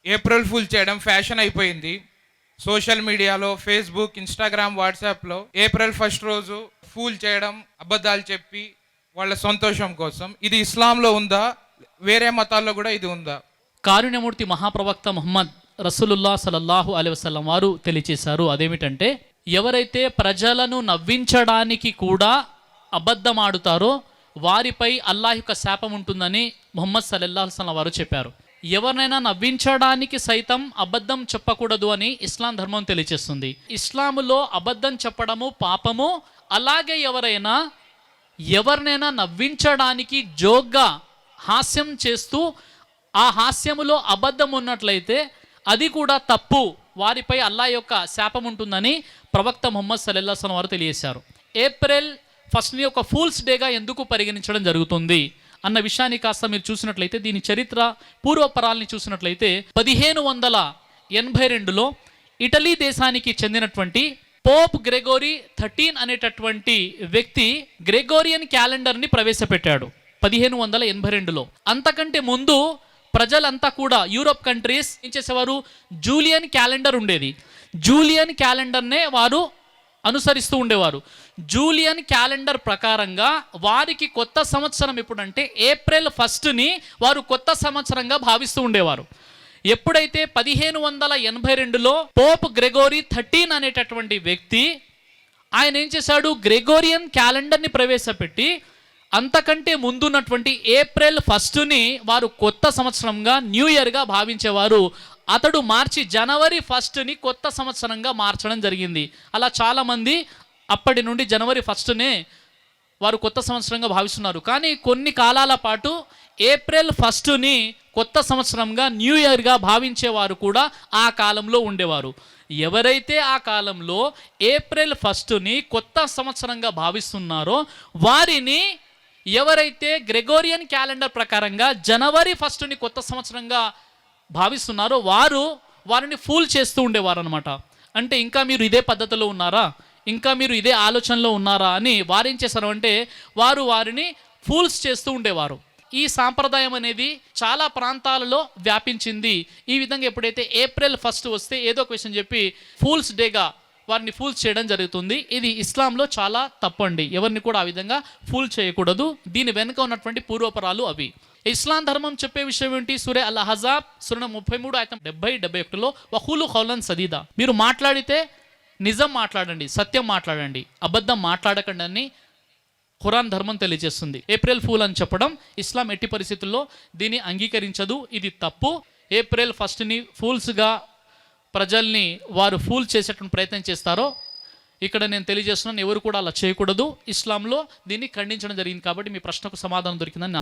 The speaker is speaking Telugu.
ఏప్రిల్ ఫుల్ చేయడం ఫ్యాషన్ అయిపోయింది. సోషల్ మీడియాలో ఫేస్బుక్, ఇన్స్టాగ్రామ్, వాట్సాప్లో ఏప్రిల్ ఫస్ట్ రోజు ఫూల్ చేయడం, అబద్ధాలు చెప్పి వాళ్ళ సంతోషం కోసం. ఇది ఇస్లాంలో ఉందా? వేరే మతాల్లో కూడా ఇది ఉందా? కారుణ్యమూర్తి మహాప్రవక్త ముహమ్మద్ రసూలుల్లాహ్ సల్లల్లాహు అలైహి వసల్లం వారు తెలియచేశారు. అదేమిటంటే, ఎవరైతే ప్రజలను నవ్వించడానికి కూడా అబద్ధమాడుతారో వారిపై అల్లాహ్ యొక్క శాపం ఉంటుందని ముహమ్మద్ సల్లల్లాహు అలైహి వసల్లం వారు చెప్పారు. ఎవరినైనా నవ్వించడానికి సైతం అబద్ధం చెప్పకూడదు అని ఇస్లాం ధర్మం తెలియచేస్తుంది. ఇస్లాములో అబద్ధం చెప్పడము పాపము. అలాగే ఎవరినైనా నవ్వించడానికి జోక్గా హాస్యం చేస్తూ ఆ హాస్యములో అబద్ధం ఉన్నట్లయితే అది కూడా తప్పు, వారిపై అల్లాహ్ యొక్క శాపం ఉంటుందని ప్రవక్త ముహమ్మద్ సల్లల్లాహు అలైహి వసల్లం వారు తెలియజేశారు. ఏప్రిల్ ఫస్ట్ని ఒక ఫూల్స్ డేగా ఎందుకు పరిగణించడం జరుగుతుంది అన్న విషయాన్ని కాస్త మీరు చూసినట్లయితే, దీని చరిత్ర పూర్వపరాల్ని చూసినట్లయితే 1582లో ఇటలీ దేశానికి చెందినటువంటి పోప్ గ్రెగోరీ 13 అనేటటువంటి వ్యక్తి గ్రెగోరియన్ క్యాలెండర్ని ప్రవేశపెట్టాడు 1582లో. అంతకంటే ముందు ప్రజలంతా కూడా యూరోప్ కంట్రీస్ ఏం చేసేవారు, జూలియన్ క్యాలెండర్ ఉండేది. జూలియన్ క్యాలెండర్నే వారు అనుసరిస్తూ ఉండేవారు. జూలియన్ క్యాలెండర్ ప్రకారంగా వారికి కొత్త సంవత్సరం ఎప్పుడంటే ఏప్రిల్ 1ని వారు కొత్త సంవత్సరంగా భావిస్తూ ఉండేవారు. ఎప్పుడైతే 1582లో పోప్ గ్రెగోరీ 13 అనేటటువంటి వ్యక్తి ఆయన ఏం చేశాడు, గ్రెగోరియన్ క్యాలెండర్ని ప్రవేశపెట్టి అంతకంటే ముందున్నటువంటి ఏప్రిల్ 1ని వారు కొత్త సంవత్సరంగా న్యూ ఇయర్గా భావించేవారు. అతడు మార్చి జనవరి 1ని కొత్త సంవత్సరంగా మార్చడం జరిగింది. అలా చాలామంది అప్పటి నుండి జనవరి 1నే వారు కొత్త సంవత్సరంగా భావిస్తున్నారు. కానీ కొన్ని కాలాల పాటు ఏప్రిల్ 1ని కొత్త సంవత్సరంగా న్యూ ఇయర్గా భావించేవారు కూడా ఆ కాలంలో ఉండేవారు. ఎవరైతే ఆ కాలంలో ఏప్రిల్ 1ని కొత్త సంవత్సరంగా భావిస్తున్నారో వారిని ఎవరైతే గ్రెగోరియన్ క్యాలెండర్ ప్రకారంగా జనవరి 1ని కొత్త సంవత్సరంగా భావిస్తున్నారో వారిని ఫూల్ చేస్తూ ఉండేవారు అనమాట. అంటే ఇంకా మీరు ఇదే పద్ధతిలో ఉన్నారా, ఇంకా మీరు ఇదే ఆలోచనలో ఉన్నారా అని వారేం చేశారు అంటే వారిని ఫూల్స్ చేస్తూ ఉండేవారు. ఈ సాంప్రదాయం అనేది చాలా ప్రాంతాలలో వ్యాపించింది. ఈ విధంగా ఎప్పుడైతే ఏప్రిల్ 1 వస్తే ఏదో ఒక విషయం చెప్పి ఫూల్స్ డేగా వారిని ఫూల్స్ చేయడం జరుగుతుంది. ఇది ఇస్లాంలో చాలా తప్పండి. ఎవరిని కూడా ఆ విధంగా ఫూల్ చేయకూడదు. దీని వెనుక ఉన్నటువంటి పూర్వపరాలు అవి. ఇస్లాం ధర్మం చెప్పే విషయం ఏంటి? సూరే అల్ అహజాబ్ సూరా 33 ఆయతం 70-71లో వఖూలు ఖౌలన్ సదీదా, మీరు మాట్లాడితే నిజం మాట్లాడండి, సత్యం మాట్లాడండి, అబద్ధం మాట్లాడకండి అని ఖురాన్ ధర్మం తెలియజేస్తుంది. ఏప్రిల్ ఫూల్ అని చెప్పడం ఇస్లాం ఎట్టి పరిస్థితుల్లో దీన్ని అంగీకరించదు. ఇది తప్పు. ఏప్రిల్ 1ని ఫూల్స్గా ప్రజల్ని వారు ఫూల్ చేసేటువంటి ప్రయత్నం చేస్తారో ఇక్కడ నేను తెలియజేస్తున్నాను, ఎవరు కూడా అలా చేయకూడదు. ఇస్లాంలో దీన్ని ఖండించడం జరిగింది. కాబట్టి మీ ప్రశ్నకు సమాధానం దొరికిందని